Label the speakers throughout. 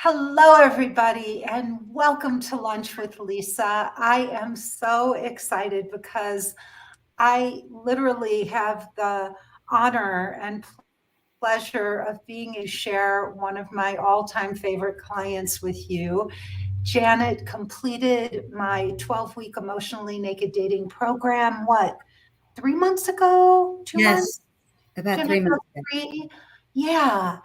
Speaker 1: Hello, everybody, and welcome to Lunch with Lisa. I am so excited because I literally have the honor and pleasure of being able to share one of my all-time favorite clients with you. Janet completed my 12-week emotionally naked dating program, 3 months ago? 2 months?
Speaker 2: Yes, about
Speaker 1: Janet,
Speaker 2: 3 months
Speaker 1: about
Speaker 2: ago.
Speaker 1: three? Yeah.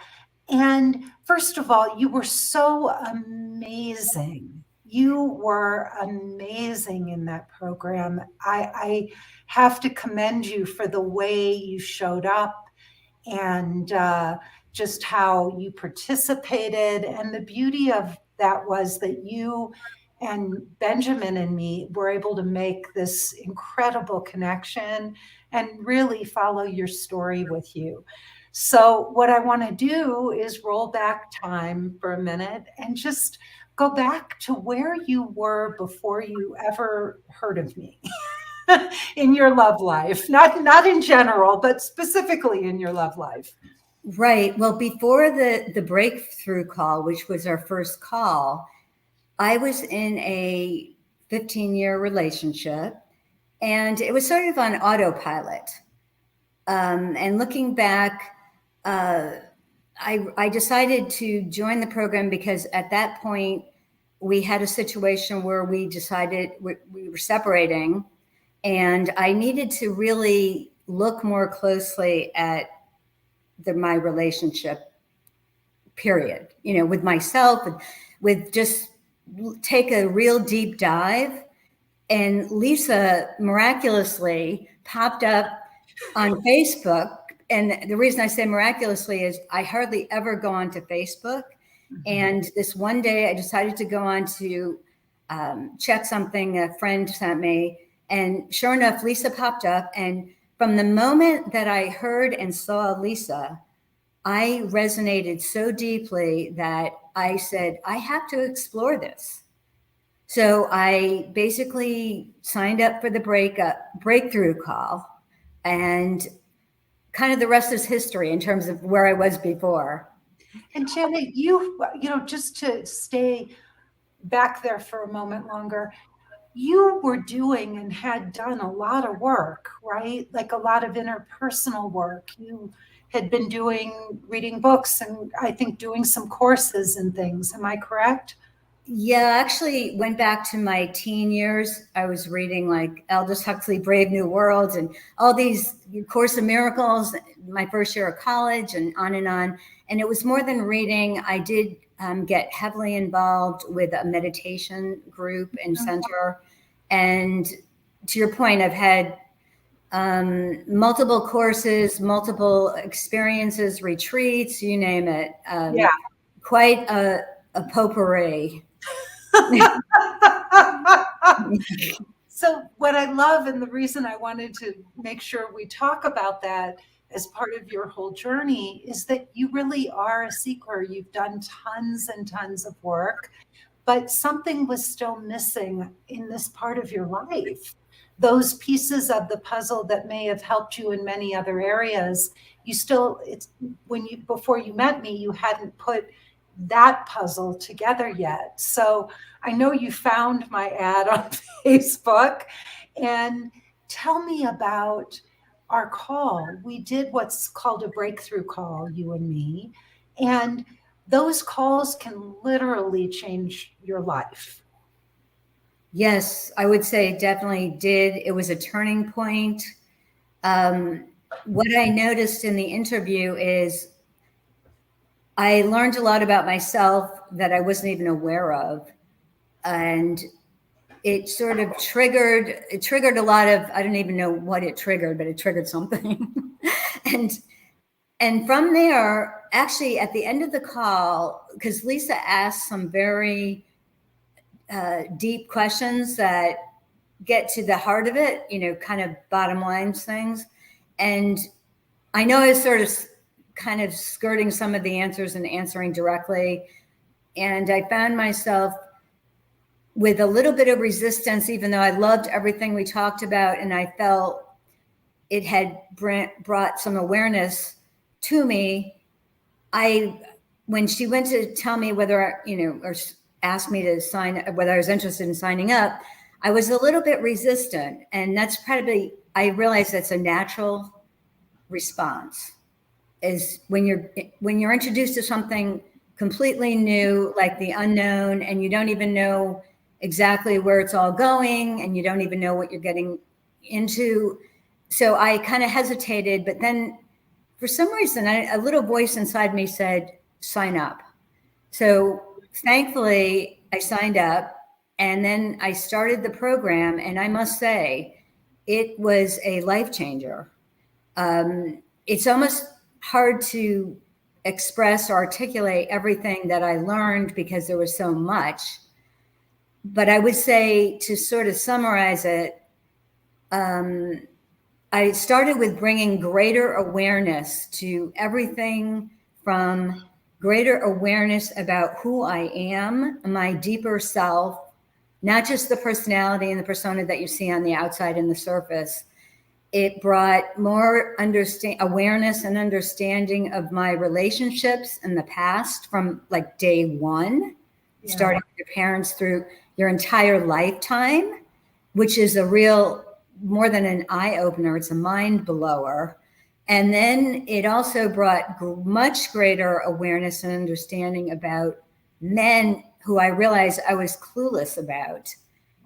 Speaker 1: And first of all, you were so amazing. You were amazing in that program. I have to commend you for the way you showed up and just how you participated. And the beauty of that was that you and Benjamin and me were able to make this incredible connection and really follow your story with you. So, what I want to do is roll back time for a minute and just go back to where you were before you ever heard of me in your love life. Not in general, but specifically in your love life.
Speaker 2: Right. Well, before the breakthrough call, which was our first call, I was in a 15-year relationship, and it was sort of on autopilot. And looking back, uh, I decided to join the program because at that point we had a situation where we decided we were separating, and I needed to really look more closely at my relationship period, with myself, and with just take a real deep dive. And Lisa miraculously popped up on Facebook. And the reason I say miraculously is I hardly ever go onto Facebook. And this one day I decided to go on to check something a friend sent me. And sure enough, Lisa popped up. And from the moment that I heard and saw Lisa, I resonated so deeply that I said, I have to explore this. So I basically signed up for the breakthrough call, and kind of the rest is history in terms of where I was before.
Speaker 1: And Janet, just to stay back there for a moment longer, you were doing and had done a lot of work, right? Like a lot of interpersonal work. You had been reading books and I think doing some courses and things. Am I correct?
Speaker 2: Yeah, I actually went back to my teen years. I was reading like Aldous Huxley, Brave New World, and all these Course in Miracles, my first year of college, and on and on. And it was more than reading. I did get heavily involved with a meditation group and center. And to your point, I've had multiple courses, multiple experiences, retreats, you name it.
Speaker 1: Yeah.
Speaker 2: Quite a potpourri.
Speaker 1: So, what I love, and the reason I wanted to make sure we talk about that as part of your whole journey, is that you really are a seeker. You've done tons and tons of work, but something was still missing in this part of your life. Those pieces of the puzzle that may have helped you in many other areas, it's before you met me, you hadn't put that puzzle together yet. So I know you found my ad on Facebook, and tell me about our call. We did what's called a breakthrough call, you and me, and those calls can literally change your life.
Speaker 2: Yes, I would say it definitely did. It was a turning point. What I noticed in the interview is I learned a lot about myself that I wasn't even aware of. And it sort of triggered a lot of, I don't even know what it triggered, but it triggered something. and and from there, actually at the end of the call, because Lisa asked some very deep questions that get to the heart of it, kind of bottom lines things. And I know I was sort of kind of skirting some of the answers and answering directly. And I found myself with a little bit of resistance, even though I loved everything we talked about. And I felt it had brought some awareness to me. I when she went to tell me whether, or asked me to sign, whether I was interested in signing up, I was a little bit resistant. And that's probably, I realized that's a natural response, is when you're introduced to something completely new, like the unknown, and you don't even know exactly where it's all going, and you don't even know what you're getting into. So I kind of hesitated, but then for some reason, a little voice inside me said, sign up. So thankfully, I signed up, and then I started the program. And I must say, it was a life changer. It's almost hard to express or articulate everything that I learned because there was so much. But I would say, to sort of summarize it, I started with bringing greater awareness to everything, from greater awareness about who I am, my deeper self, not just the personality and the persona that you see on the outside and the surface. It brought more awareness and understanding of my relationships in the past, from like day one, starting with your parents through your entire lifetime, which is a real, more than an eye opener, it's a mind blower. And then it also brought much greater awareness and understanding about men who I realized I was clueless about,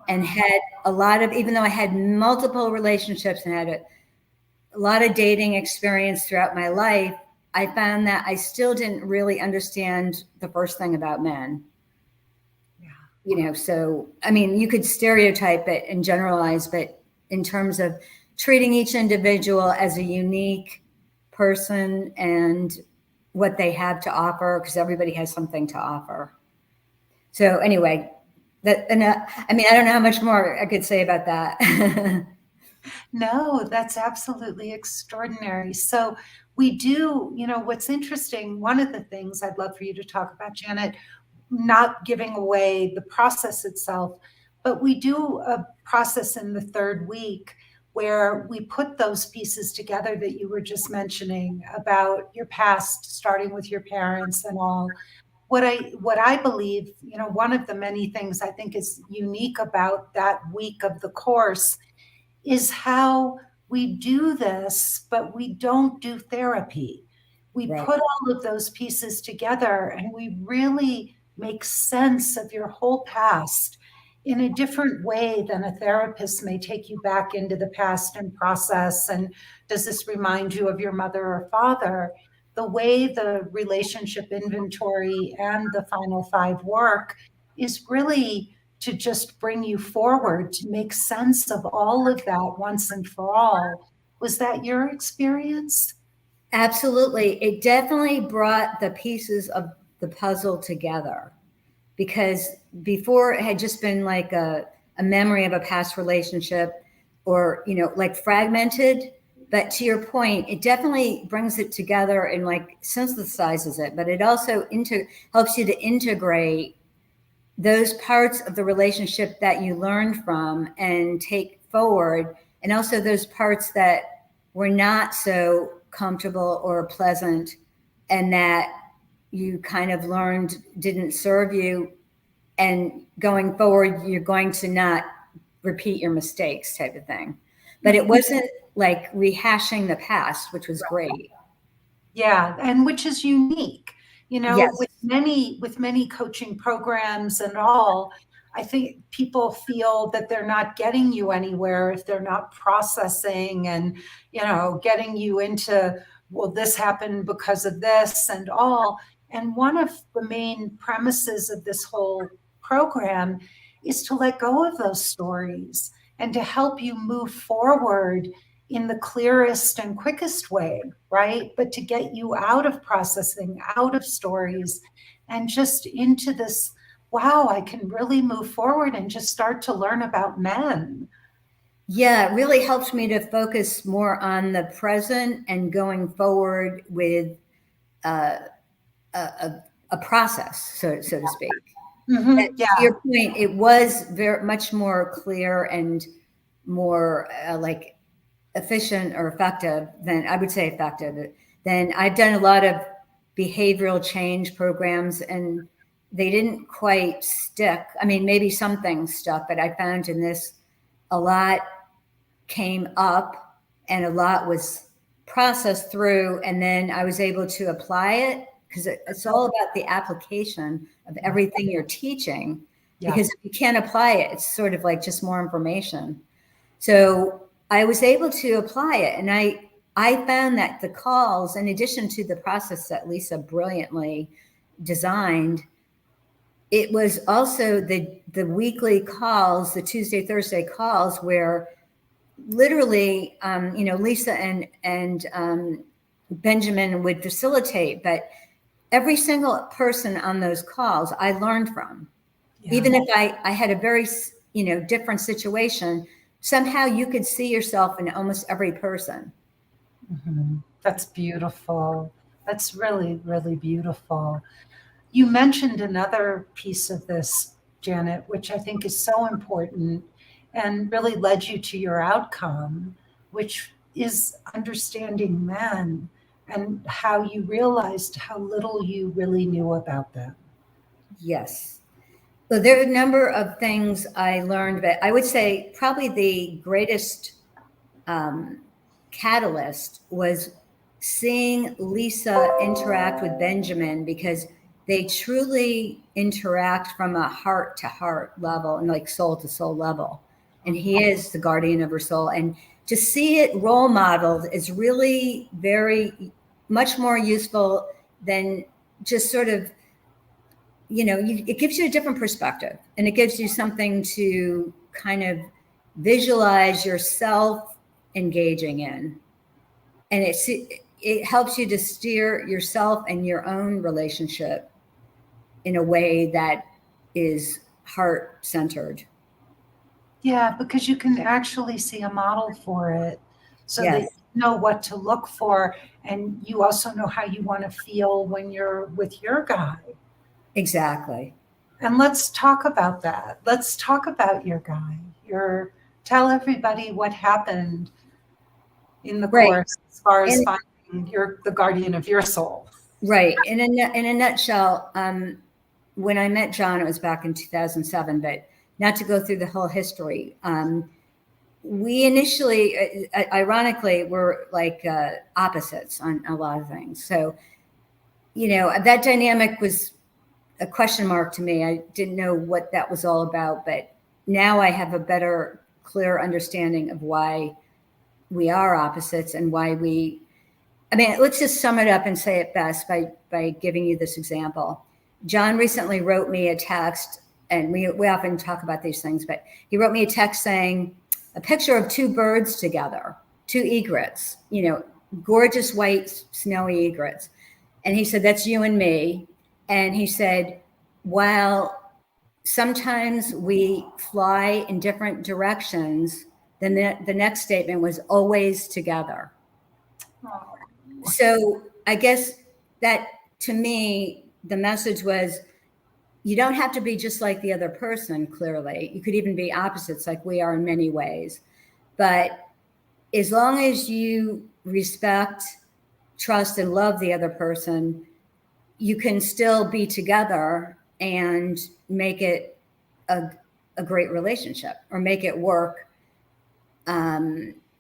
Speaker 2: and had a lot of, even though I had multiple relationships and had a lot of dating experience throughout my life, I found that I still didn't really understand the first thing about men. So, I mean, you could stereotype it and generalize, but in terms of treating each individual as a unique person and what they have to offer, because everybody has something to offer. So anyway, I mean, I don't know how much more I could say about that.
Speaker 1: No, that's absolutely extraordinary. So we do, what's interesting, one of the things I'd love for you to talk about, Janet, not giving away the process itself, but we do a process in the third week where we put those pieces together that you were just mentioning about your past, starting with your parents and all. What I believe, one of the many things I think is unique about that week of the course is how we do this, but we don't do therapy. We
Speaker 2: Right.
Speaker 1: put all of those pieces together and we really make sense of your whole past in a different way than a therapist may take you back into the past and process. And does this remind you of your mother or father? The way the relationship inventory and the final five work is really to just bring you forward, to make sense of all of that once and for all. Was that your experience?
Speaker 2: Absolutely. It definitely brought the pieces of the puzzle together, because before it had just been like a memory of a past relationship, or, like fragmented. But to your point, it definitely brings it together and like synthesizes it, but it also helps you to integrate those parts of the relationship that you learned from and take forward, and also those parts that were not so comfortable or pleasant, and that you kind of learned didn't serve you, and going forward you're going to not repeat your mistakes, type of thing. But it wasn't like rehashing the past, which was great.
Speaker 1: Yeah, and which is unique.
Speaker 2: Yes.
Speaker 1: With many coaching programs and all, I think people feel that they're not getting you anywhere if they're not processing and, getting you into, well, this happened because of this and all. And one of the main premises of this whole program is to let go of those stories and to help you move forward in the clearest and quickest way, right? But to get you out of processing, out of stories, and just into this, wow, I can really move forward and just start to learn about men.
Speaker 2: Yeah, it really helps me to focus more on the present and going forward with uh, a process, so to speak. And
Speaker 1: Yeah,
Speaker 2: to your point, it was very much more clear and more like efficient or effective than, I would say effective, than I've done a lot of behavioral change programs, and they didn't quite stick. I mean, maybe some things stuck, but I found in this a lot came up and a lot was processed through, and then I was able to apply it, because it's all about the application of everything you're teaching.
Speaker 1: Yeah.
Speaker 2: Because if you can't apply it, it's sort of like just more information. So I was able to apply it, and I found that the calls, in addition to the process that Lisa brilliantly designed, it was also the weekly calls, the Tuesday, Thursday calls, where literally, Lisa and Benjamin would facilitate, but every single person on those calls I learned from.
Speaker 1: Yeah.
Speaker 2: Even if I had a very, different situation, somehow you could see yourself in almost every person.
Speaker 1: That's beautiful. That's really, really beautiful. You mentioned another piece of this, Janet, which I think is so important and really led you to your outcome, which is understanding men and how you realized how little you really knew about them.
Speaker 2: Yes. So there are a number of things I learned, but I would say probably the greatest catalyst was seeing Lisa interact with Benjamin, because they truly interact from a heart to heart level and like soul to soul level. And he is the guardian of her soul. And to see it role modeled is really very much more useful than just sort of, it gives you a different perspective, and it gives you something to kind of visualize yourself engaging in. And it helps you to steer yourself and your own relationship in a way that is heart centered.
Speaker 1: Yeah, because you can actually see a model for it so that
Speaker 2: Yes,
Speaker 1: you know what to look for. And you also know how you want to feel when you're with your guy.
Speaker 2: exactly.
Speaker 1: And let's talk about that. Let's talk about your guy. Tell everybody what happened in the
Speaker 2: Right.
Speaker 1: course as far as
Speaker 2: And
Speaker 1: finding the guardian of your soul.
Speaker 2: right. In a nutshell, when I met John, it was back in 2007, but not to go through the whole history. We initially, ironically, were like opposites on a lot of things. So, that dynamic was a question mark to me. I didn't know what that was all about, but now I have a better, clear understanding of why we are opposites and why let's just sum it up and say it best by giving you this example. John recently wrote me a text, and we often talk about these things, but he wrote me a text saying a picture of two birds together, two egrets, gorgeous white snowy egrets. And he said, that's you and me. And he said, while sometimes we fly in different directions, then the next statement was always together.
Speaker 1: Oh,
Speaker 2: So I guess that, to me, the message was, you don't have to be just like the other person, clearly. You could even be opposites, like we are in many ways. But as long as you respect, trust, and love the other person, you can still be together and make it a great relationship, or make it work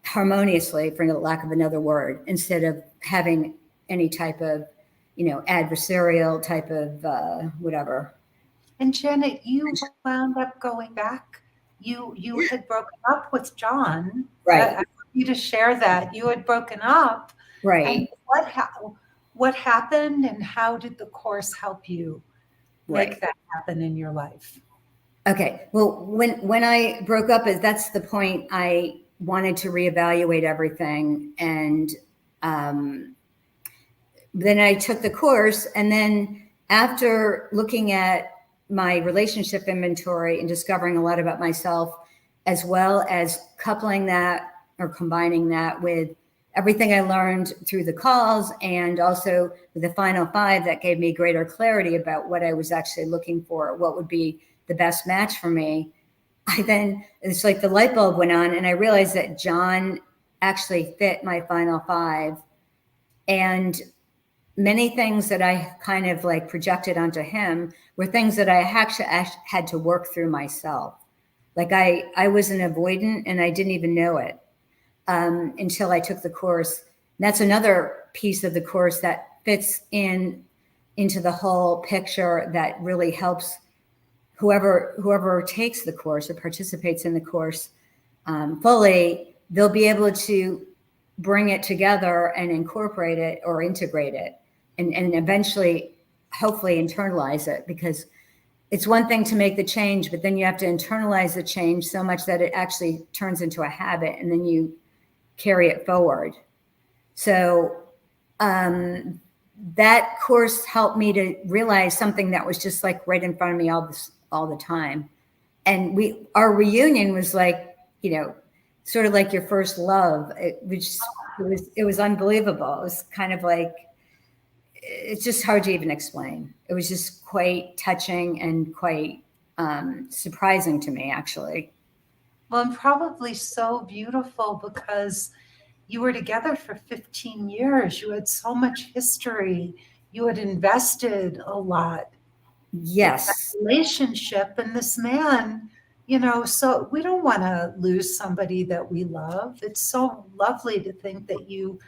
Speaker 2: harmoniously, for lack of another word, instead of having any type of, adversarial type of whatever.
Speaker 1: and Janet, you wound up going back. You had broken up with John. I
Speaker 2: Right,
Speaker 1: want you to share that you had broken up, and
Speaker 2: right,
Speaker 1: what happened, and how did the course help you
Speaker 2: right.
Speaker 1: make that happen in your life?
Speaker 2: Okay. Well, when I broke up, that's the point I wanted to reevaluate everything, and um, then I took the course, and then after looking at my relationship inventory and discovering a lot about myself, as well as coupling that or combining that with everything I learned through the calls, and also with the final five that gave me greater clarity about what I was actually looking for, what would be the best match for me. It's like the light bulb went on, and I realized that John actually fit my final five. And many things that I kind of like projected onto him were things that I actually had to work through myself. Like I was an avoidant and I didn't even know it until I took the course. And that's another piece of the course that fits into the whole picture that really helps whoever takes the course or participates in the course fully. They'll be able to bring it together and incorporate it or integrate it and eventually hopefully internalize it, because it's one thing to make the change, but then you have to internalize the change so much that it actually turns into a habit and then you carry it forward. So that course helped me to realize something that was just like right in front of me all the time. And our reunion was like, sort of like your first love. It was unbelievable. It was kind of like, it's just hard to even explain. It was just quite touching and quite surprising to me, actually.
Speaker 1: Well, and probably so beautiful because you were together for 15 years. You had so much history. You had invested a lot in that
Speaker 2: Yes.
Speaker 1: relationship. And this man, so we don't want to lose somebody that we love. It's so lovely to think that you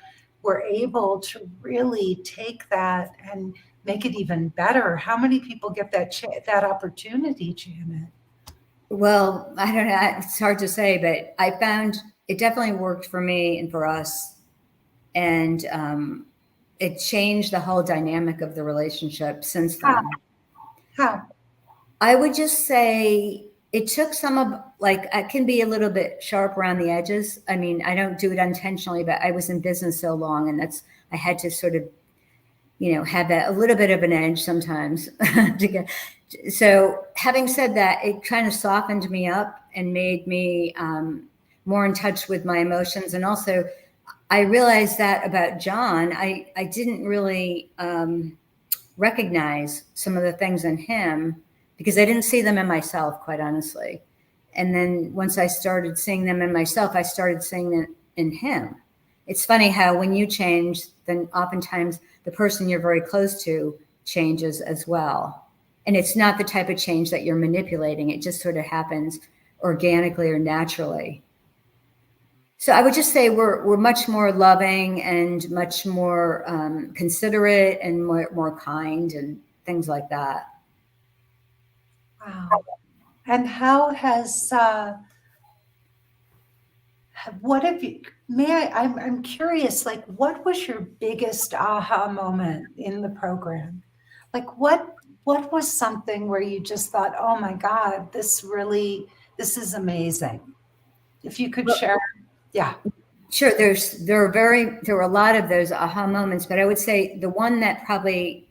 Speaker 1: were able to really take that and make it even better. How many people get that opportunity, Janet?
Speaker 2: Well, I don't know. It's hard to say, but I found it definitely worked for me and for us. And it changed the whole dynamic of the relationship since
Speaker 1: How?
Speaker 2: then.
Speaker 1: How?
Speaker 2: I would just say it took some of, like, I can be a little bit sharp around the edges. I mean, I don't do it intentionally, but I was in business so long, and I had to sort of, have that a little bit of an edge sometimes to get. So having said that, it kind of softened me up and made me more in touch with my emotions. And also I realized that about John, I didn't really recognize some of the things in him because I didn't see them in myself, quite honestly. And then once I started seeing them in myself, I started seeing them in him. It's funny how when you change, then oftentimes the person you're very close to changes as well. And it's not the type of change that you're manipulating. It just sort of happens organically or naturally. So I would just say we're much more loving and much more considerate and more kind and things like that.
Speaker 1: Wow. And how has what have you may I'm curious, like what was your biggest aha moment in the program? Like what was something where you just thought, oh my God, this is amazing. If you could
Speaker 2: Well,
Speaker 1: share, yeah.
Speaker 2: sure, there were a lot of those aha moments, but I would say the one that probably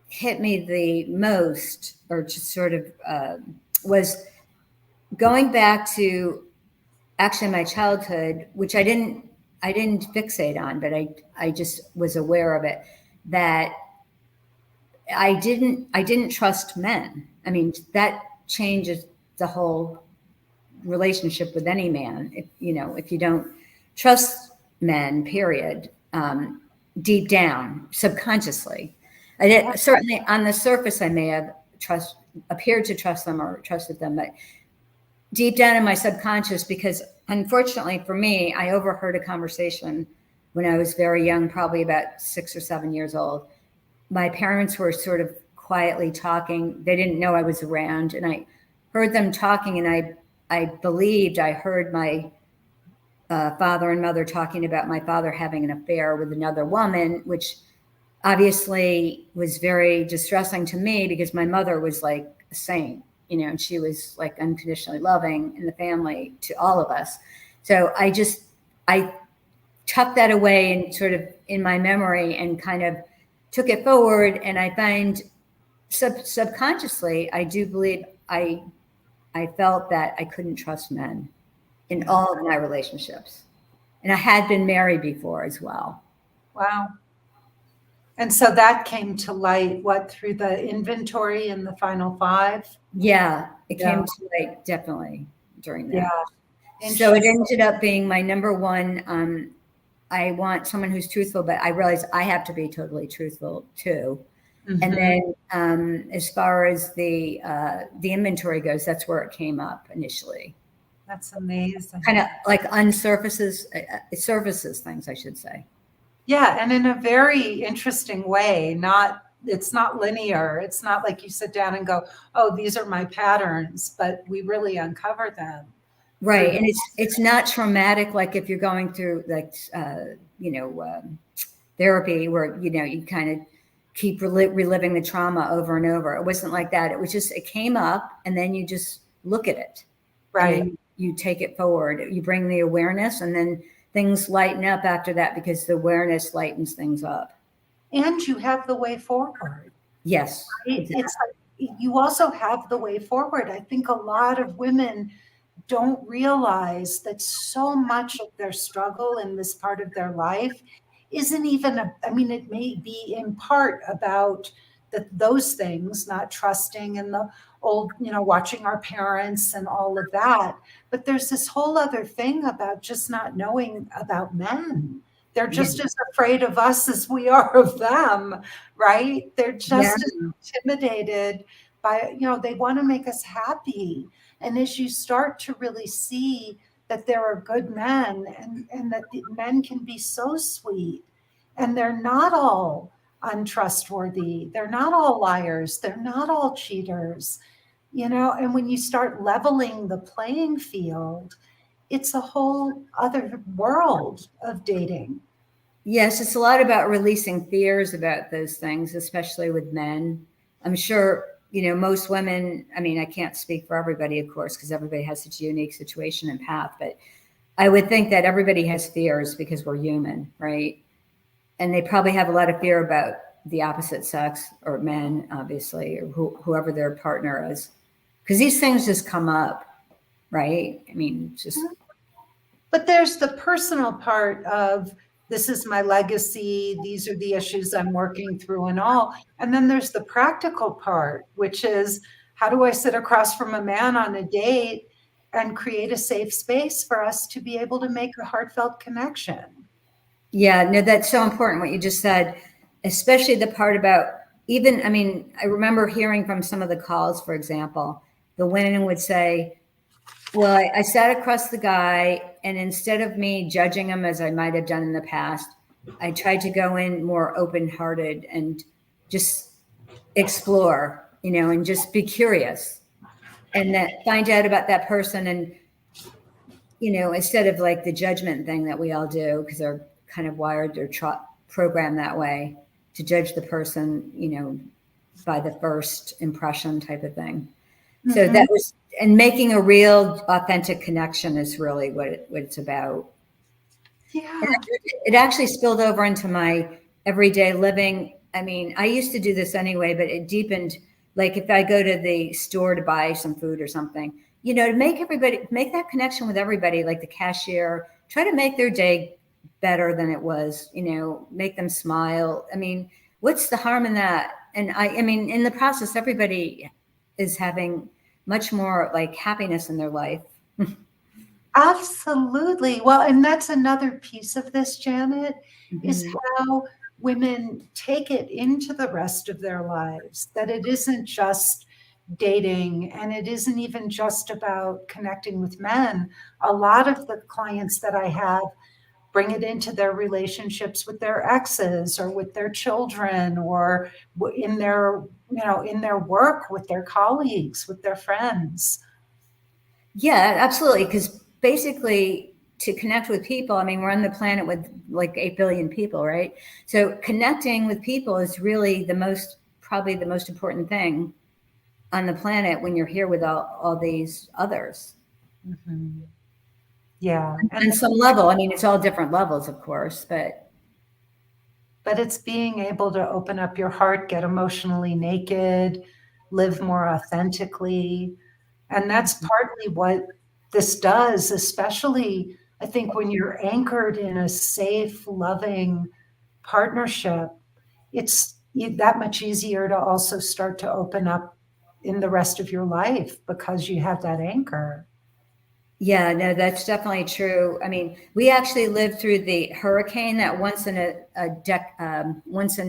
Speaker 2: hit me the most, or just sort of was going back to actually my childhood, which I didn't fixate on, but I just was aware of it, that I didn't trust men. I mean, that changes the whole relationship with any man. If you don't trust men, period, deep down, subconsciously. I
Speaker 1: Yeah.
Speaker 2: did, certainly on the surface, I may have appeared to trust them or trusted them, but deep down in my subconscious, because unfortunately for me, I overheard a conversation when I was very young, probably about 6 or 7 years old. My parents were sort of quietly talking. They didn't know I was around, and I heard them talking, and I believed I heard my father and mother talking about my father having an affair with another woman, which obviously was very distressing to me because my mother was like a saint, and she was like unconditionally loving in the family to all of us. So I tucked that away and sort of in my memory and kind of took it forward. And I find subconsciously, I do believe I felt that I couldn't trust men in
Speaker 1: Yeah.
Speaker 2: all of my relationships. And I had been married before as well.
Speaker 1: Wow. And so that came to light, what, through the inventory in the final five?
Speaker 2: Yeah, it
Speaker 1: Yeah.
Speaker 2: came to light definitely during
Speaker 1: Yeah.
Speaker 2: that. So it
Speaker 1: Interesting.
Speaker 2: ended up being my number one I want someone who's truthful, but I realize I have to be totally truthful too. And
Speaker 1: Mhm.
Speaker 2: then as far as the inventory goes, that's where it came up initially.
Speaker 1: That's amazing.
Speaker 2: Kind of like unsurfaces, surfaces things, I should say.
Speaker 1: Yeah, and in a very interesting way, not it's not linear. It's not like you sit down and go, "Oh, these are my patterns," but we really uncover them through
Speaker 2: Right,
Speaker 1: the
Speaker 2: and it's not traumatic like if you're going through like you know therapy where you kind of keep reliving the trauma over and over. It wasn't like that. It was just it came up, and then you just look at it, and
Speaker 1: right.
Speaker 2: then you take it forward. You bring the awareness, and then things lighten up after that because the awareness lightens things up.
Speaker 1: And you have the way forward.
Speaker 2: Yes, exactly.
Speaker 1: It's like you also have the way forward. I think a lot of women don't realize that so much of their struggle in this part of their life isn't even I mean, it may be in part about those things, not trusting and the old, watching our parents and all of that. But there's this whole other thing about just not knowing about men. They're
Speaker 2: Yeah,
Speaker 1: just as afraid of us as we are of them, right? They're
Speaker 2: yeah,
Speaker 1: just as intimidated by, they want to make us happy. And as you start to really see that there are good men and that the men can be so sweet and they're not all untrustworthy, they're not all liars, they're not all cheaters, and when you start leveling the playing field, it's a whole other world of dating.
Speaker 2: yes. It's a lot about releasing fears about those things, especially with men. I'm sure most women. I mean, I can't speak for everybody, of course, because everybody has such a unique situation and path. But I would think that everybody has fears because we're human, right? And they probably have a lot of fear about the opposite sex or men, obviously, or whoever their partner is, because these things just come up, right? I mean, just
Speaker 1: But there's the personal part of this is my legacy, these are the issues I'm working through and all. And then there's the practical part, which is how do I sit across from a man on a date and create a safe space for us to be able to make a heartfelt connection?
Speaker 2: yeah, no, that's so important what you just said, especially the part about even. I mean, I remember hearing from some of the calls, for example, the women would say, well, I sat across the guy, and instead of me judging him as I might have done in the past, I tried to go in more open hearted and just explore, and just be curious and that find out about that person. And, instead of like the judgment thing that we all do, because they're kind of wired or programmed that way to judge the person, by the first impression type of thing. So
Speaker 1: Mhm.
Speaker 2: that was, and making a real authentic connection is really what it's about. And
Speaker 1: Yeah.
Speaker 2: it actually spilled over into my everyday living. I mean, I used to do this anyway, but it deepened. Like if I go to the store to buy some food or something, to make that connection with everybody, like the cashier, try to make their day better than it was, make them smile. I mean, what's the harm in that? And I mean, in the process, everybody is having much more like happiness in their life.
Speaker 1: Absolutely. Well, and that's another piece of this, Janet, is
Speaker 2: Mhm.
Speaker 1: how women take it into the rest of their lives, that it isn't just dating and it isn't even just about connecting with men. A lot of the clients that I have bring it into their relationships with their exes or with their children or in their, in their work with their colleagues, with their friends.
Speaker 2: Yeah, absolutely. Because basically, to connect with people, I mean, we're on the planet with like 8 billion people, right? So connecting with people is really probably the most important thing on the planet when you're here with all these others.
Speaker 1: Mhm. Yeah.
Speaker 2: On some level, I mean, it's all different levels, of course, but
Speaker 1: But it's being able to open up your heart, get emotionally naked, live more authentically. And that's partly what this does, especially I think when you're anchored in a safe, loving partnership, it's that much easier to also start to open up in the rest of your life because you have that anchor.
Speaker 2: Yeah, no, that's definitely true. I mean, we actually lived through the hurricane, that once in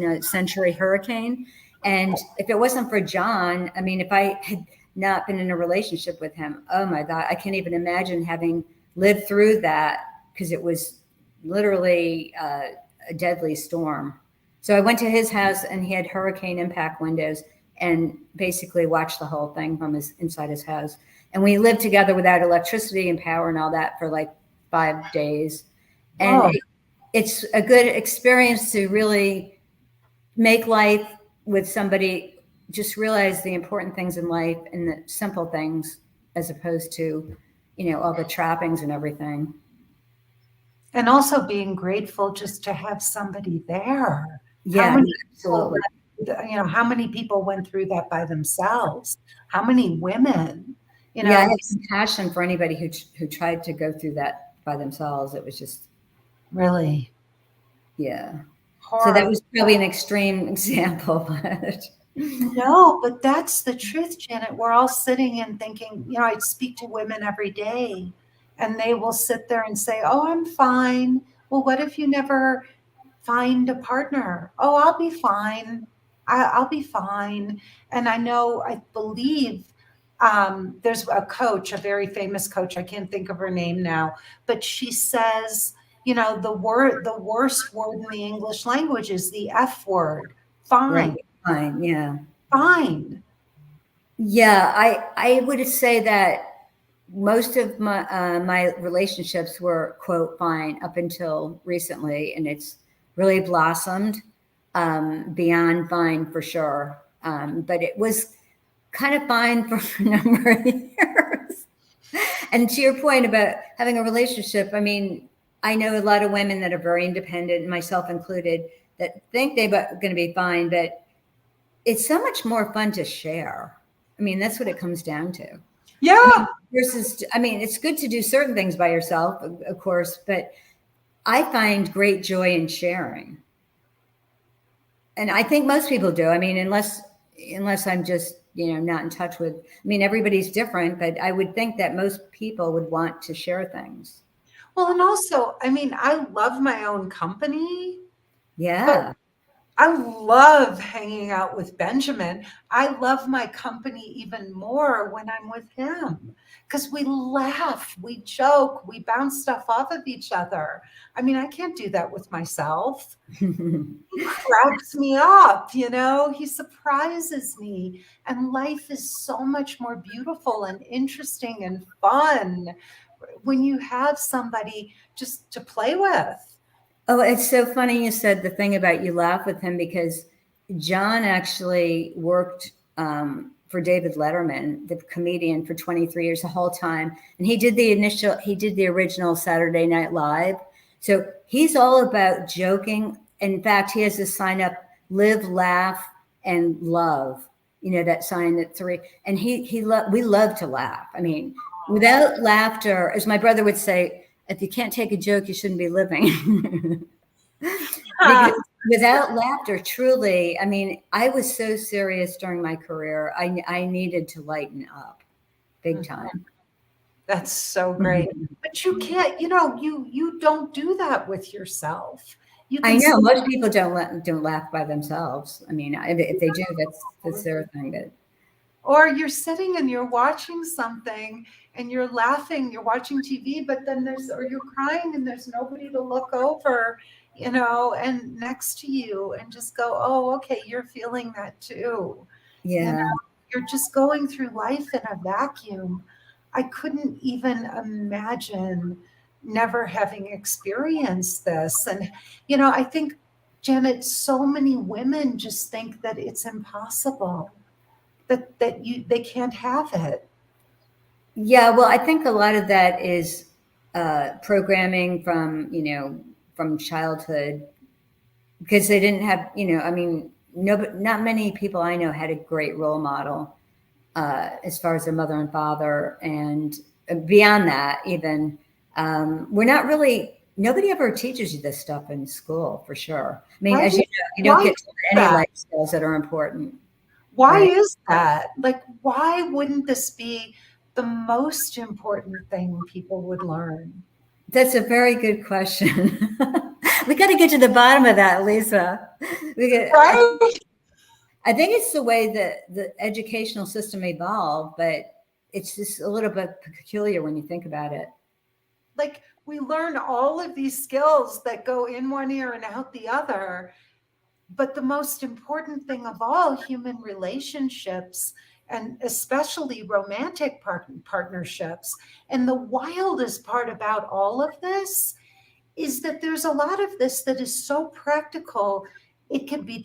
Speaker 2: a century hurricane. And if it wasn't for John, I mean, if I had not been in a relationship with him, oh my God, I can't even imagine having lived through that, because it was literally a deadly storm. So I went to his house and he had hurricane impact windows, and basically watched the whole thing from his inside his house. And we lived together without electricity and power and all that for like 5 days. And
Speaker 1: Whoa.
Speaker 2: it's a good experience to really make life with somebody, just realize the important things in life and the simple things, as opposed to, all the trappings and everything.
Speaker 1: And also being grateful just to have somebody there. How
Speaker 2: Yeah,
Speaker 1: many people,
Speaker 2: absolutely.
Speaker 1: how many people went through that by themselves? How many women, you
Speaker 2: Yeah, I
Speaker 1: know,
Speaker 2: have compassion for anybody who tried to go through that by themselves. It was just,
Speaker 1: really
Speaker 2: yeah. So that
Speaker 1: horrible.
Speaker 2: was probably an extreme example, but
Speaker 1: No, but that's the truth, Janet. We're all sitting and thinking, I speak to women every day and they will sit there and say, "Oh, I'm fine." Well, what if you never find a partner? "Oh, I'll be fine. I'll be fine." And I believe there's a coach, a very famous coach. I can't think of her name now, but she says, the worst word in the English language is the F word.
Speaker 2: right,
Speaker 1: Fine,
Speaker 2: fine, yeah.
Speaker 1: fine.
Speaker 2: Yeah, I would say that most of my relationships were quote fine up until recently, and it's really blossomed beyond fine for sure. But it was kind of fine for a number of years. And to your point about having a relationship, I mean, I know a lot of women that are very independent, myself included, that think they're going to be fine, but it's so much more fun to share. I mean, that's what it comes down to. I
Speaker 1: Yeah.
Speaker 2: mean, versus, I mean, it's good to do certain things by yourself, of course, but I find great joy in sharing. And I think most people do. I mean, unless I'm just, not in touch with, I mean, everybody's different, but I would think that most people would want to share things.
Speaker 1: Well, and also, I love my own company, but
Speaker 2: Yeah.
Speaker 1: I love hanging out with Benjamin. I love my company even more when I'm with him because we laugh, we joke, we bounce stuff off of each other. I can't do that with myself. He cracks me up, he surprises me. And life is so much more beautiful and interesting and fun when you have somebody just to play with.
Speaker 2: Oh, it's so funny you said the thing about you laugh with him, because John actually worked for David Letterman, the comedian, for 23 years, the whole time. And he did the original Saturday Night Live. So he's all about joking. In fact, he has this sign up: live, laugh, and love. That sign, that three. And we love to laugh. I mean, without laughter, as my brother would say, if you can't take a joke, you shouldn't be living. Because without laughter, truly, I mean, I was so serious during my career. I needed to lighten up big time.
Speaker 1: That's so great. But you can't, you don't do that with yourself. You
Speaker 2: I
Speaker 1: can
Speaker 2: know
Speaker 1: sit
Speaker 2: most people don't laugh by themselves. I mean, if they do, that's their thing. But
Speaker 1: or you're sitting and you're watching something and you're laughing, you're watching TV, but then or you're crying and there's nobody to look over, and next to you and just go, "Oh, okay, you're feeling that too." You know,
Speaker 2: yeah,
Speaker 1: you're just going through life in a vacuum. I couldn't even imagine never having experienced this. And, I think, Janet, so many women just think that it's impossible, that they can't have it.
Speaker 2: yeah. Well, I think a lot of that is programming from childhood, because they didn't have, I mean, no, not many people I know had a great role model as far as their mother and father, and beyond that, even we're not really. Nobody ever teaches you this stuff in school, for sure. I mean,
Speaker 1: Why
Speaker 2: as you
Speaker 1: is,
Speaker 2: know, you don't
Speaker 1: why
Speaker 2: get
Speaker 1: is
Speaker 2: any
Speaker 1: that?
Speaker 2: life skills that are important,
Speaker 1: Why
Speaker 2: right?
Speaker 1: is that? Like, why wouldn't this be the most important thing people would learn?
Speaker 2: That's a very good question. We got to get to the bottom of that, Lisa. We get,
Speaker 1: Right?
Speaker 2: I think it's the way that the educational system evolved, but it's just a little bit peculiar when you think about it.
Speaker 1: Like we learn all of these skills that go in one ear and out the other. But the most important thing of all, human relationships, and especially romantic partnerships. And the wildest part about all of this is that there's a lot of this that is so practical. It can be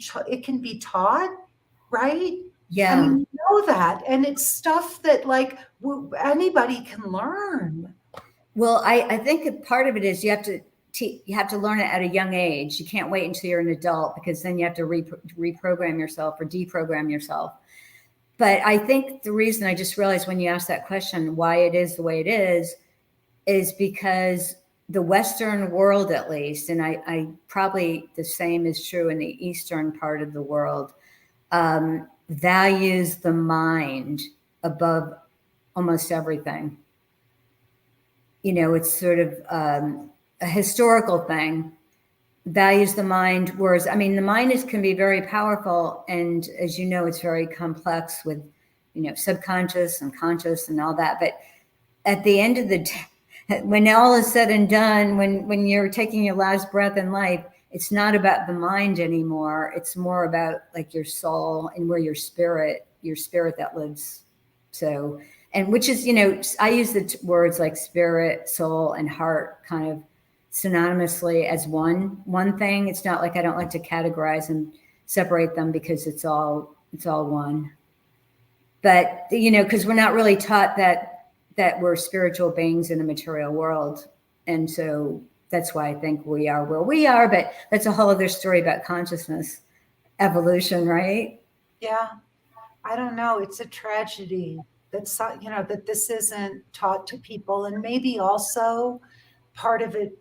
Speaker 1: taught, right? I
Speaker 2: Yeah.
Speaker 1: mean, you know that, and it's stuff that like anybody can learn.
Speaker 2: Well, I think a part of it is you have to learn it at a young age. You can't wait until you're an adult because then you have to reprogram yourself or deprogram yourself. But I think the reason I just realized when you asked that question, why it is the way it is because the Western world, at least, and I probably the same is true in the Eastern part of the world, values the mind above almost everything. You know, it's sort of a historical thing, values the mind. Whereas, I mean, the mind can be very powerful. And as you know, it's very complex with, subconscious and conscious and all that. But at the end of the day, when all is said and done, when you're taking your last breath in life, it's not about the mind anymore. It's more about like your soul and where your spirit that lives. So, and which is, I use the words like spirit, soul, and heart kind of synonymously as one thing. It's not like I don't like to categorize and separate them because it's all one. But because we're not really taught that we're spiritual beings in a material world, and so that's why I think we are where we are. But that's a whole other story about consciousness evolution, right?
Speaker 1: Yeah. I don't know. It's a tragedy that this isn't taught to people. And maybe also part of it,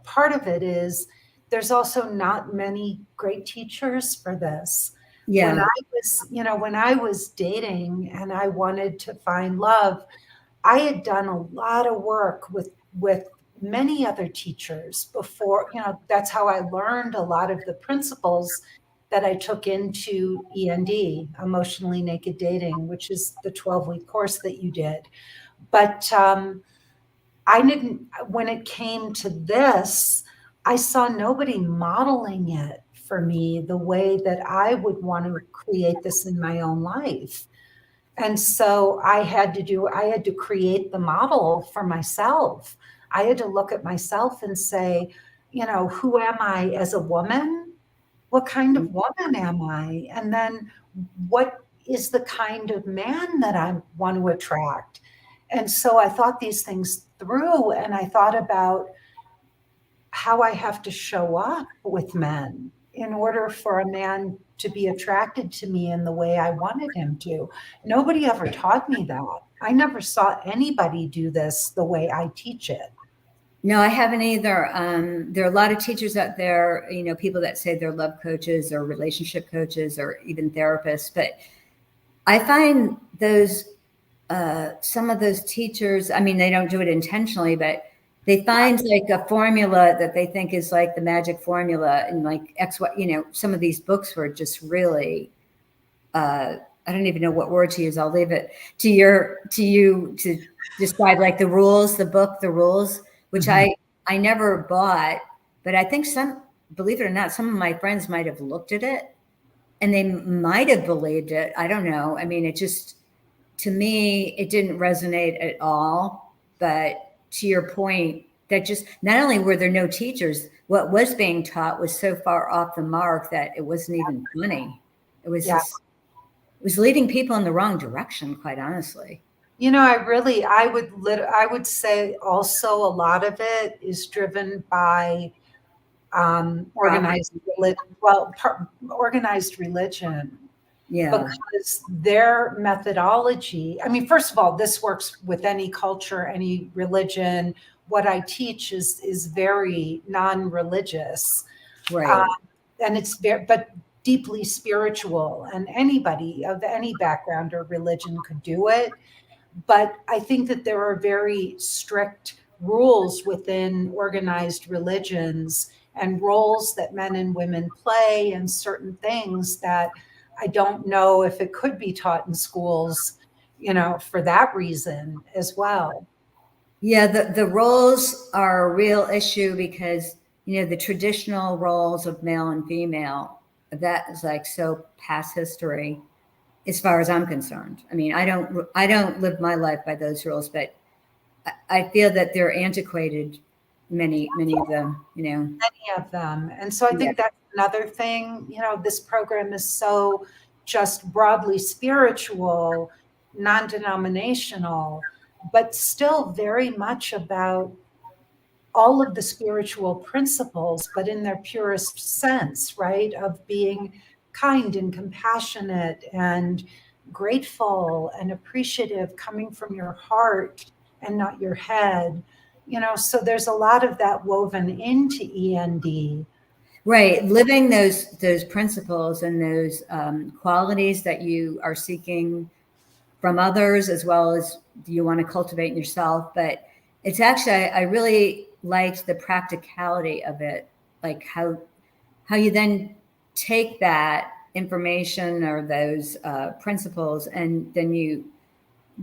Speaker 1: part of it is there's also not many great teachers for this.
Speaker 2: Yeah.
Speaker 1: When I was dating and I wanted to find love, I had done a lot of work with many other teachers before, that's how I learned a lot of the principles that I took into END, Emotionally Naked Dating, which is the 12-week course that you did. But I didn't, when it came to this, I saw nobody modeling it for me the way that I would want to create this in my own life. And so I had to create the model for myself. I had to look at myself and say, who am I as a woman? What kind of woman am I? And then what is the kind of man that I want to attract? And so I thought these things through and I thought about how I have to show up with men in order for a man to be attracted to me in the way I wanted him to. Nobody ever taught me that. I never saw anybody do this the way I teach it.
Speaker 2: No, I haven't either. There are a lot of teachers out there, people that say they're love coaches or relationship coaches or even therapists. But I find some of those teachers, I mean, they don't do it intentionally, but they find like a formula that they think is like the magic formula and like X, Y, some of these books were just really, I don't even know what word to use. I'll leave it to you to describe like the rules, the rules, which
Speaker 1: Mhm.
Speaker 2: I never bought, but I think believe it or not, some of my friends might have looked at it and they might have believed it. I don't know. I mean, to me, it didn't resonate at all. But to your point, that just not only were there no teachers, what was being taught was so far off the mark that it wasn't even funny. It was
Speaker 1: Yeah.
Speaker 2: just, it was leading people in the wrong direction, quite honestly.
Speaker 1: I would say also a lot of it is driven by
Speaker 2: Profit.
Speaker 1: organized religion
Speaker 2: Yeah,
Speaker 1: because their methodology, I mean, first of all, this works with any culture, any religion. What I teach is very non-religious, uh,
Speaker 2: right.
Speaker 1: and it's very, but deeply spiritual, and anybody of any background or religion could do it. But I think that there are very strict rules within organized religions and roles that men and women play and certain things that I don't know if it could be taught in schools, for that reason as well.
Speaker 2: Yeah, the roles are a real issue because, the traditional roles of male and female, that is like so past history as far as I'm concerned. I mean, I don't live my life by those rules, but I feel that they're antiquated, many of them,
Speaker 1: Many of them. And so I
Speaker 2: Yeah.
Speaker 1: think that's another thing, this program is so just broadly spiritual, non denominational, but still very much about all of the spiritual principles, but in their purest sense, right? Of being kind and compassionate and grateful and appreciative coming from your heart and not your head. So there's a lot of that woven into END.
Speaker 2: Right, living those principles and those qualities that you are seeking from others as well as you want to cultivate in yourself. But it's actually I really liked the practicality of it, like how you then take that information or those principles and then you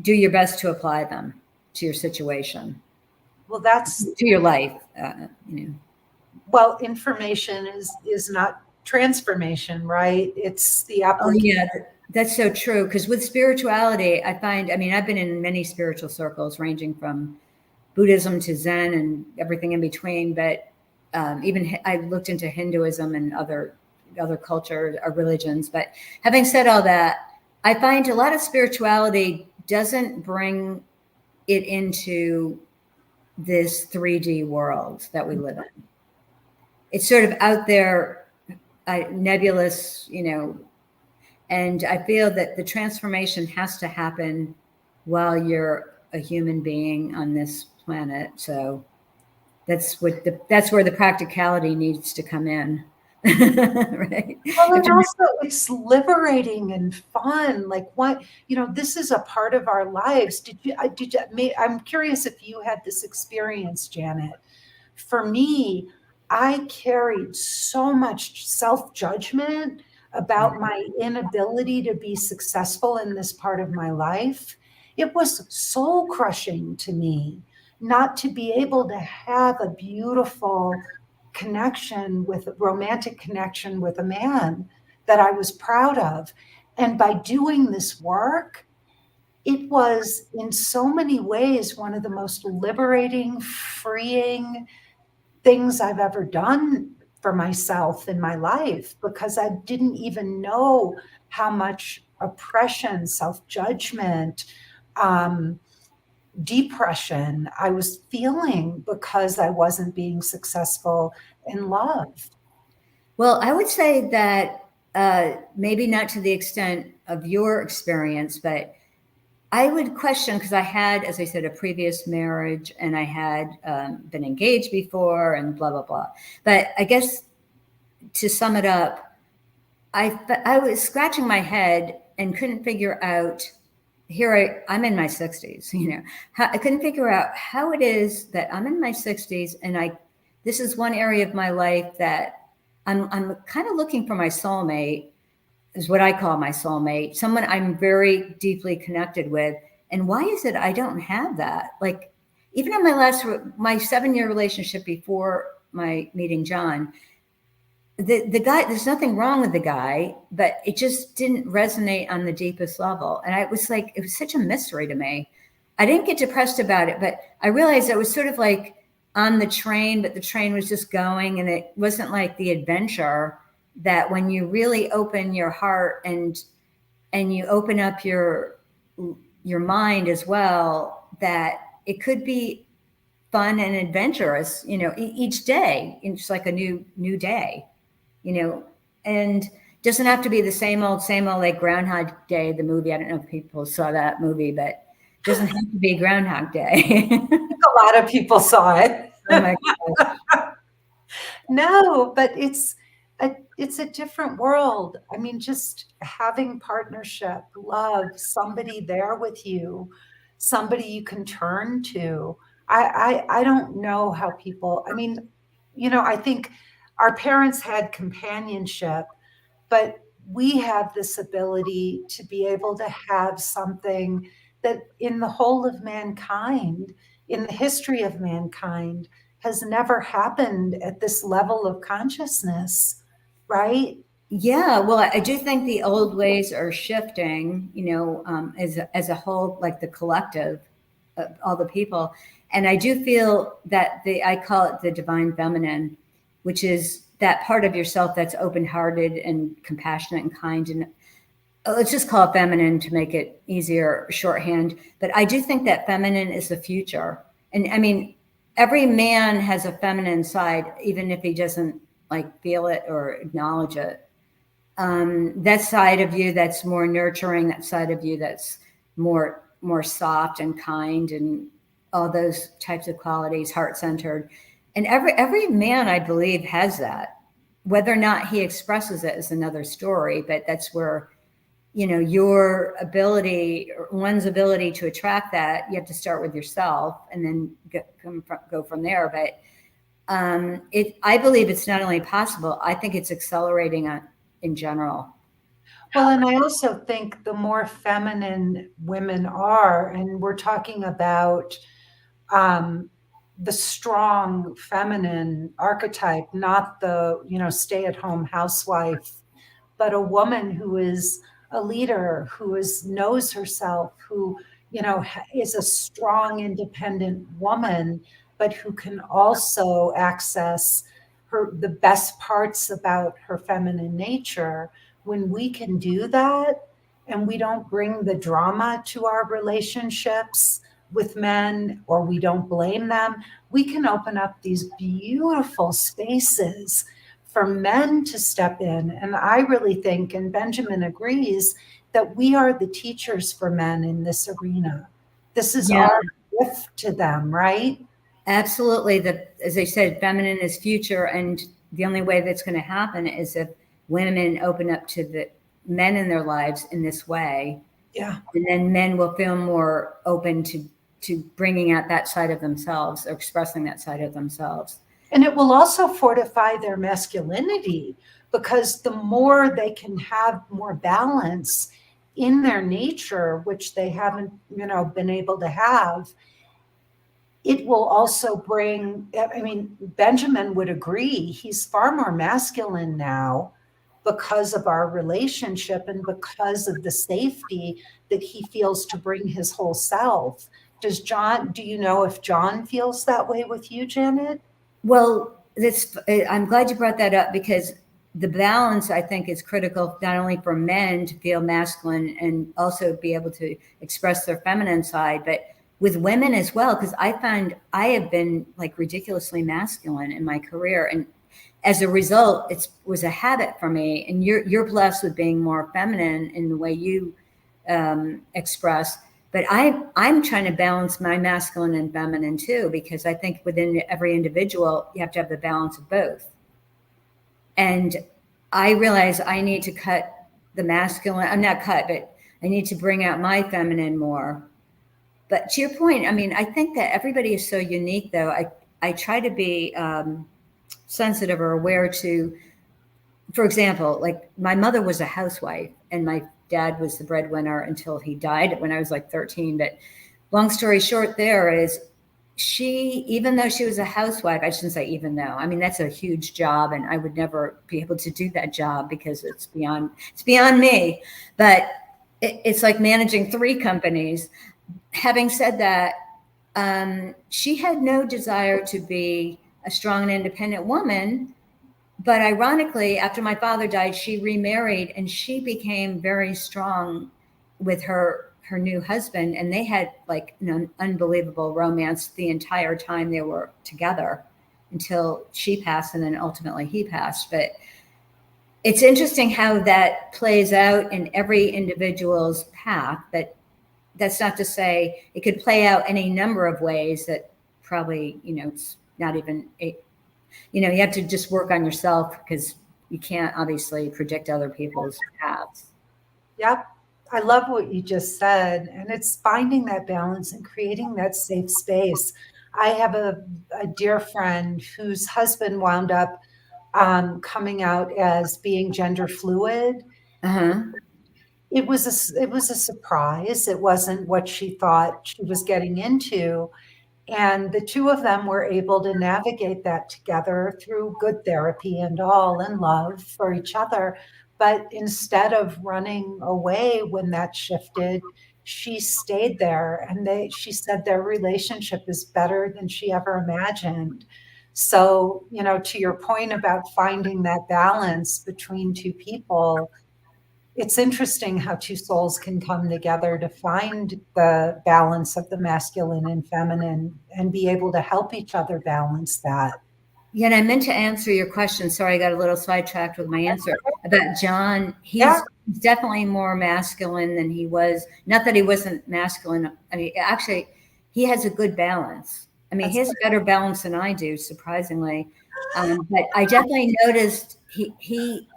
Speaker 2: do your best to apply them to your situation,
Speaker 1: Well, that's
Speaker 2: to your life.
Speaker 1: well, information is not transformation, right? It's the
Speaker 2: Oh
Speaker 1: application.
Speaker 2: yeah, that's so true. Because with spirituality, I find, I mean, I've been in many spiritual circles, ranging from Buddhism to Zen and everything in between. But even I looked into Hinduism and other culture or religions. But having said all that, I find a lot of spirituality doesn't bring it into this 3D world that we live in. It's sort of out there, nebulous, and I feel that the transformation has to happen while you're a human being on this planet. So that's where the practicality needs to come in. Right?
Speaker 1: Well, and also it's liberating and fun. Like what, this is a part of our lives. I'm curious if you had this experience, Janet. For me, I carried so much self judgment about my inability to be successful in this part of my life. It was soul crushing to me not to be able to have a beautiful connection with romantic connection with a man that I was proud of. And by doing this work, it was in so many ways one of the most liberating, freeing things I've ever done for myself in my life because I didn't even know how much oppression, self judgment, um, depression I was feeling because I wasn't being successful in love.
Speaker 2: Well, I would say that maybe not to the extent of your experience, but I would question because I had, as I said, a previous marriage and I had been engaged before and blah, blah, blah. But I guess to sum it up, I was scratching my head and couldn't figure out. I'm in my 60s, I couldn't figure out how it is that I'm in my 60s and this is one area of my life that I'm kind of looking for my soulmate, is what I call my soulmate, someone I'm very deeply connected with. And why is it I don't have that? Like, even in my 7-year relationship before my meeting John, the guy, there's nothing wrong with the guy, but it just didn't resonate on the deepest level. And I was like, it was such a mystery to me. I didn't get depressed about it, but I realized it was sort of like on the train, but the train was just going and it wasn't like the adventure that when you really open your heart and you open up your mind as well, that it could be fun and adventurous, each day. It's like a new day, you know, and doesn't have to be the same old like Groundhog Day, the movie. I don't know if people saw that movie, but it doesn't have to be Groundhog Day.
Speaker 1: A lot of people saw it.
Speaker 2: Oh my gosh.
Speaker 1: No, but it's a different world. I mean, just having partnership, love, somebody there with you, somebody you can turn to. I don't know how people, I mean, I think our parents had companionship, but we have this ability to be able to have something that in the whole of mankind, in the history of mankind, has never happened at this level of consciousness, right?
Speaker 2: Yeah, well, I do think the old ways are shifting, as a whole, like the collective of all the people. And I do feel that I call it the divine feminine, which is that part of yourself that's open hearted and compassionate and kind. And let's just call it feminine to make it easier, shorthand. But I do think that feminine is the future. And I mean, every man has a feminine side, even if he doesn't like feel it or acknowledge it. That side of you that's more nurturing, that side of you that's more soft and kind, and all those types of qualities, heart centered. And every man, I believe, has that. Whether or not he expresses it is another story, but that's where your ability, one's ability to attract that, you have to start with yourself and then go from there. But I believe it's not only possible, I think it's accelerating in general.
Speaker 1: Well, and I also think the more feminine women are, and we're talking about um, the strong feminine archetype, not the, stay at home housewife, but a woman who is a leader, who knows herself, who, is a strong, independent woman, but who can also access the best parts about her feminine nature. When we can do that and we don't bring the drama to our relationships with men, or we don't blame them, we can open up these beautiful spaces for men to step in. And I really think, and Benjamin agrees, that we are the teachers for men in this arena. This is
Speaker 2: Yeah,
Speaker 1: our gift to them, right?
Speaker 2: absolutely. As I said, feminine is future, and the only way that's going to happen is if women open up to the men in their lives in this way,
Speaker 1: Yeah.
Speaker 2: and then men will feel more open to bringing out that side of themselves or expressing that side of themselves.
Speaker 1: And it will also fortify their masculinity, because the more they can have more balance in their nature, which they haven't, been able to have, it will also bring, I mean, Benjamin would agree, he's far more masculine now because of our relationship and because of the safety that he feels to bring his whole self. Do you know if John feels that way with you, Janet?
Speaker 2: Well, I'm glad you brought that up, because the balance, I think, is critical, not only for men to feel masculine and also be able to express their feminine side, but with women as well. Because I find I have been like ridiculously masculine in my career, and as a result, it was a habit for me. And you're blessed with being more feminine in the way you express. But I'm trying to balance my masculine and feminine too, because I think within every individual, you have to have the balance of both. And I realize I need to cut the masculine. I'm not cut, but I need to bring out my feminine more. But to your point, I mean, I think that everybody is so unique, though. I try to be sensitive or aware to, for example, like my mother was a housewife and my dad was the breadwinner until he died when I was like 13. But long story short, there is even though she was a housewife, I shouldn't say even though, I mean, that's a huge job and I would never be able to do that job because it's beyond me. But it's like managing three companies. Having said that, she had no desire to be a strong and independent woman. But ironically, after my father died, she remarried and she became very strong with her new husband, and they had like an unbelievable romance the entire time they were together until she passed, and then ultimately he passed. But it's interesting how that plays out in every individual's path. But that's not to say it could play out any number of ways that probably it's not even you have to just work on yourself, because you can't obviously predict other people's paths.
Speaker 1: Yep. I love what you just said, and it's finding that balance and creating that safe space. I have a dear friend whose husband wound up coming out as being gender fluid.
Speaker 2: Uh-huh.
Speaker 1: It was a surprise. It wasn't what she thought she was getting into, and the two of them were able to navigate that together through good therapy and all, and love for each other. But instead of running away when that shifted, she stayed there. And she said their relationship is better than she ever imagined. So, to your point about finding that balance between two people, it's interesting how two souls can come together to find the balance of the masculine and feminine and be able to help each other balance that.
Speaker 2: Yeah, and I meant to answer your question. Sorry, I got a little sidetracked with my answer about John.
Speaker 1: Yeah,
Speaker 2: He's definitely more masculine than he was. Not that he wasn't masculine. I mean, actually, he has a good balance. I mean, he
Speaker 1: that's
Speaker 2: has a better balance than I do, surprisingly. But I definitely noticed he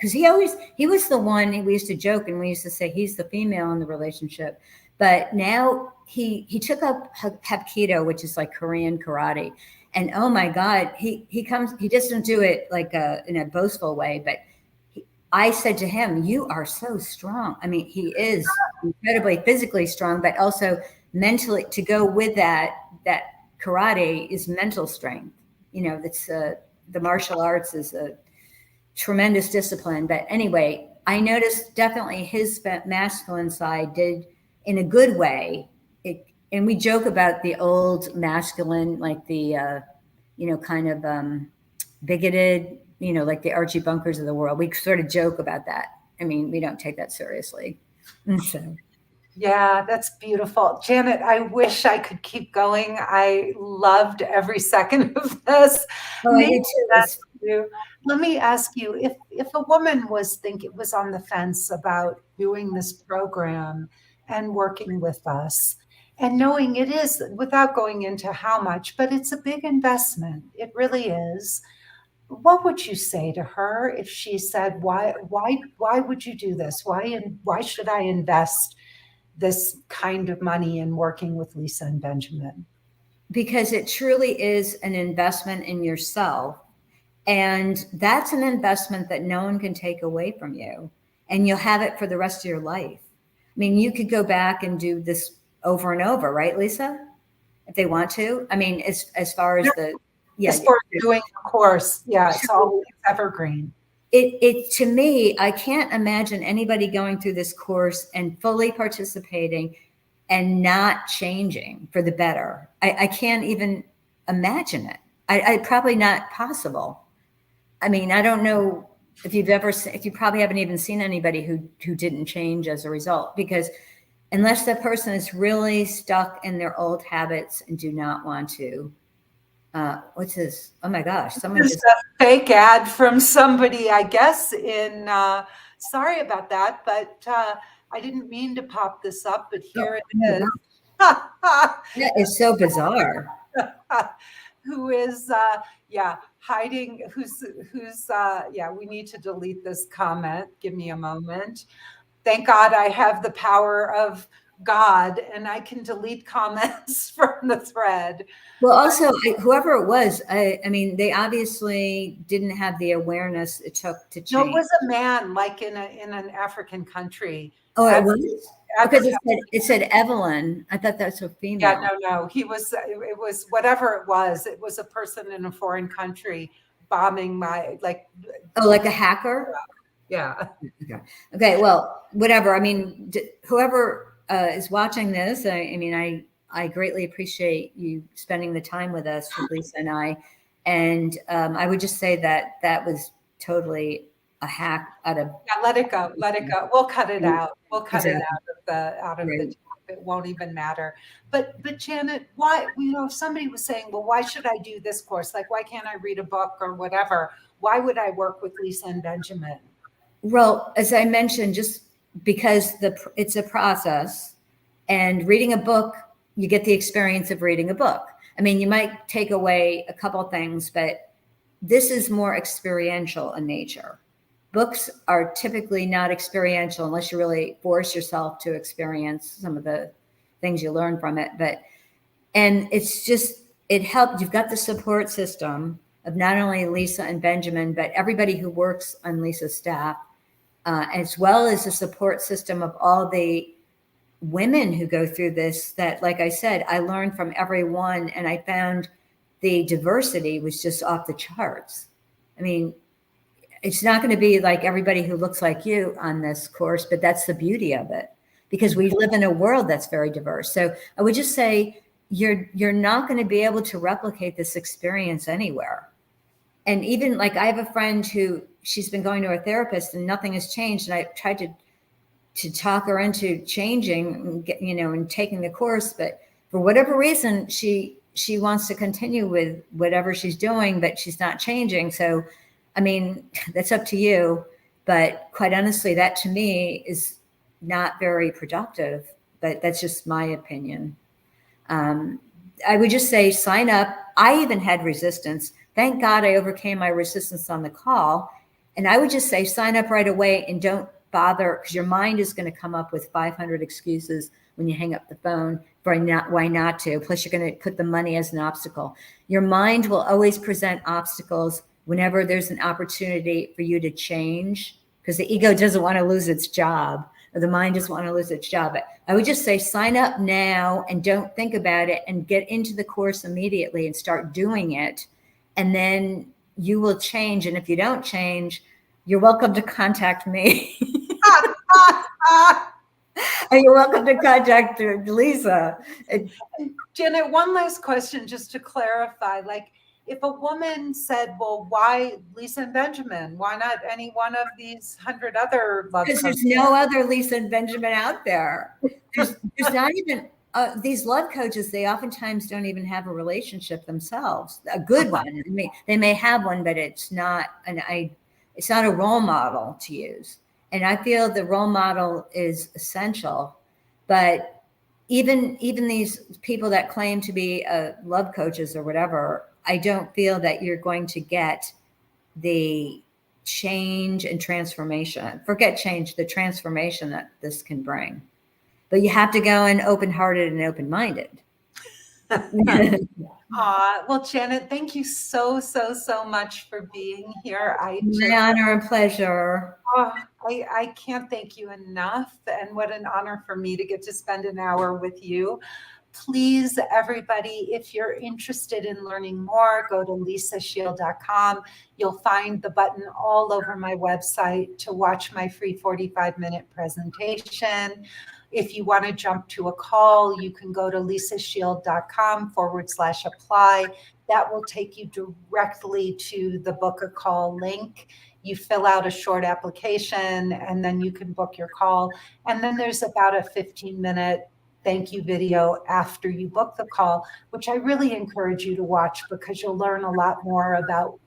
Speaker 2: because he was the one we used to joke and we used to say he's the female in the relationship. But now he took up Hapkido, which is like Korean karate, and oh my God, he doesn't do it like in a boastful way, but I said to him, "You are so strong." I mean, he is incredibly physically strong, but also mentally. To go with that karate is mental strength. You know, that's the martial arts is a tremendous discipline. But anyway, I noticed definitely his masculine side did in a good way. And we joke about the old masculine, like the kind of bigoted, like the Archie Bunkers of the world. We sort of joke about that. I mean, we don't take that seriously. So,
Speaker 1: Yeah, that's beautiful. Janet, I wish I could keep going. I loved every second of this.
Speaker 2: oh, I
Speaker 1: Maybe
Speaker 2: do too.
Speaker 1: that's you. Let me ask you, if a woman was on the fence about doing this program and working with us, and knowing it is, without going into how much, but it's a big investment. It really is. What would you say to her if she said, why would you do this? Why should I invest this kind of money in working with Lisa and Benjamin?
Speaker 2: Because it truly is an investment in yourself. And that's an investment that no one can take away from you. And you'll have it for the rest of your life. I mean, you could go back and do this over and over, right, Lisa? If they want to. I mean, as far as the yeah,
Speaker 1: As far as doing a course, yeah, it's always evergreen.
Speaker 2: it to me, I can't imagine anybody going through this course and fully participating and not changing for the better. I can't even imagine it. I probably not possible. I mean, I don't know if you probably haven't even seen anybody who didn't change as a result, because unless that person is really stuck in their old habits and do not want to. What's this? Oh my gosh! Someone
Speaker 1: Just
Speaker 2: just.
Speaker 1: a fake ad from somebody, I guess, sorry about that, but I didn't mean to pop this up, but
Speaker 2: Oh,
Speaker 1: here
Speaker 2: oh my
Speaker 1: it
Speaker 2: gosh,
Speaker 1: is.
Speaker 2: that is so bizarre.
Speaker 1: Who is yeah, hiding, who's yeah, we need to delete this comment. Give me a moment. Thank God I have the power of God and I can delete comments from the thread.
Speaker 2: Well, also, whoever it was, I mean, they obviously didn't have the awareness it took to
Speaker 1: No, it
Speaker 2: change.
Speaker 1: was a man, like in an African country.
Speaker 2: Oh, it
Speaker 1: Ad-
Speaker 2: was because
Speaker 1: Advertising.
Speaker 2: it said Evelyn. I thought that's a
Speaker 1: Yeah,
Speaker 2: female.
Speaker 1: no. It was whatever it was. It was a person in a foreign country bombing my like.
Speaker 2: Oh, like a hacker.
Speaker 1: Yeah.
Speaker 2: Okay. Okay. Well, whatever. I mean, whoever is watching this, I mean, I greatly appreciate you spending the time with us, with Lisa and I. And I would just say that that was totally a hack out of
Speaker 1: Yeah, let it go. Let it go. We'll cut it out. We'll cut it
Speaker 2: exactly
Speaker 1: out of the
Speaker 2: right.
Speaker 1: tape. It won't even matter. But Janet, why, if somebody was saying, well, why should I do this course? Like, why can't I read a book or whatever? Why would I work with Lisa and Benjamin?
Speaker 2: Well, as I mentioned, just because it's a process, and reading a book, you get the experience of reading a book. I mean, you might take away a couple things, but this is more experiential in nature. books are typically not experiential unless you really force yourself to experience some of the things you learn from it. And it's just, it helped. You've got the support system of not only Lisa and Benjamin, but everybody who works on Lisa's staff, as well as the support system of all the women who go through this. That, like I said, I learned from everyone, and I found the diversity was just off the charts. I mean, it's not going to be like everybody who looks like you on this course, but that's the beauty of it, because we live in a world that's very diverse. So I would just say you're not going to be able to replicate this experience anywhere. And even like, I have a friend who, she's been going to a therapist and nothing has changed. And I tried to talk her into changing and and taking the course, but for whatever reason, she wants to continue with whatever she's doing, but she's not changing. So, I mean, that's up to you. But quite honestly, that to me is not very productive. But that's just my opinion. I would just say sign up. I even had resistance. Thank God I overcame my resistance on the call. And I would just say sign up right away and don't bother, because your mind is going to come up with 500 excuses when you hang up the phone for why not to. Plus, you're going to put the money as an obstacle. Your mind will always present obstacles whenever there's an opportunity for you to change, because the ego doesn't want to lose its job, or the mind doesn't want to lose its job. But I would just say sign up now and don't think about it, and get into the course immediately and start doing it. And then you will change. And if you don't change, you're welcome to contact me. Or you're welcome to contact Lisa.
Speaker 1: Janet, one last question just to clarify. Like, if a woman said, well, why Lisa and Benjamin? Why not any one of these 100 other love coaches?
Speaker 2: Because there's no other Lisa and Benjamin out there. There's not even these love coaches. They oftentimes don't even have a relationship themselves, a good one. They may have one, but it's not it's not a role model to use. And I feel the role model is essential. But even these people that claim to be love coaches or whatever, I don't feel that you're going to get the change and transformation. Forget change, the transformation that this can bring. But you have to go in open-hearted and open-minded.
Speaker 1: Well, Janet, thank you so much for being here.
Speaker 2: My honor and pleasure.
Speaker 1: I can't thank you enough. And what an honor for me to get to spend an hour with you. Please, everybody, if you're interested in learning more, go to lisashield.com. You'll find the button all over my website to watch my free 45-minute presentation. If you want to jump to a call, you can go to lisashield.com/apply. That will take you directly to the book a call link. You fill out a short application, and then you can book your call. And then there's about a 15-minute thank you video after you book the call, which I really encourage you to watch, because you'll learn a lot more about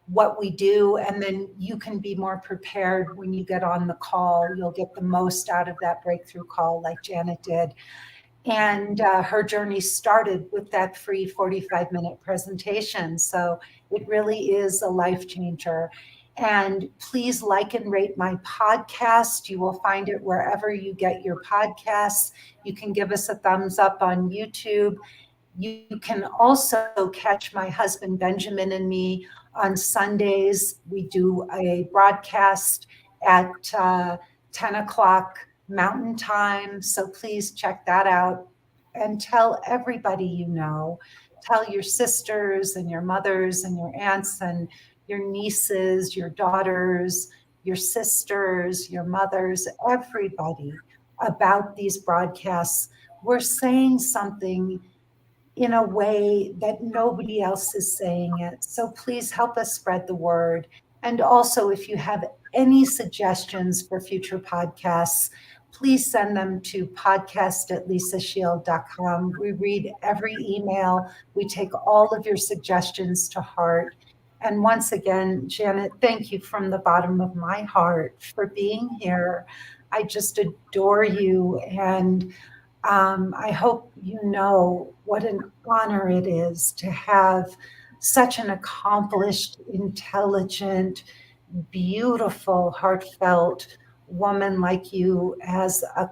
Speaker 1: what we do. And then you can be more prepared when you get on the call. You'll get the most out of that breakthrough call like Janet did. And her journey started with that free 45-minute presentation. So it really is a life changer. And please like and rate my podcast. You will find it wherever you get your podcasts. You can give us a thumbs up on YouTube. You can also catch my husband Benjamin and me on Sundays. We do a broadcast at 10 o'clock Mountain Time. So please check that out and tell everybody you know. Tell your sisters and your mothers and your aunts and your nieces, your daughters, your sisters, your mothers, everybody about these broadcasts. We're saying something in a way that nobody else is saying it. So please help us spread the word. And also, if you have any suggestions for future podcasts, please send them to podcast@lisashield.com. We read every email. We take all of your suggestions to heart. And once again, Janet, thank you from the bottom of my heart for being here. I just adore you. And I hope you know what an honor it is to have such an accomplished, intelligent, beautiful, heartfelt woman like you as a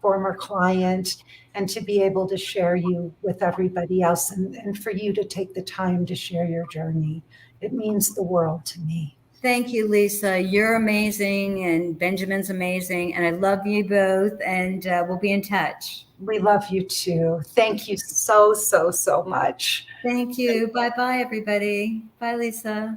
Speaker 1: former client, and to be able to share you with everybody else, and for you to take the time to share your journey. It means the world to me.
Speaker 2: Thank you, Lisa. You're amazing, and Benjamin's amazing, and I love you both, and we'll be in touch.
Speaker 1: We love you too. Thank you so, so, so much.
Speaker 2: Thank you. Bye bye, everybody. Bye, Lisa.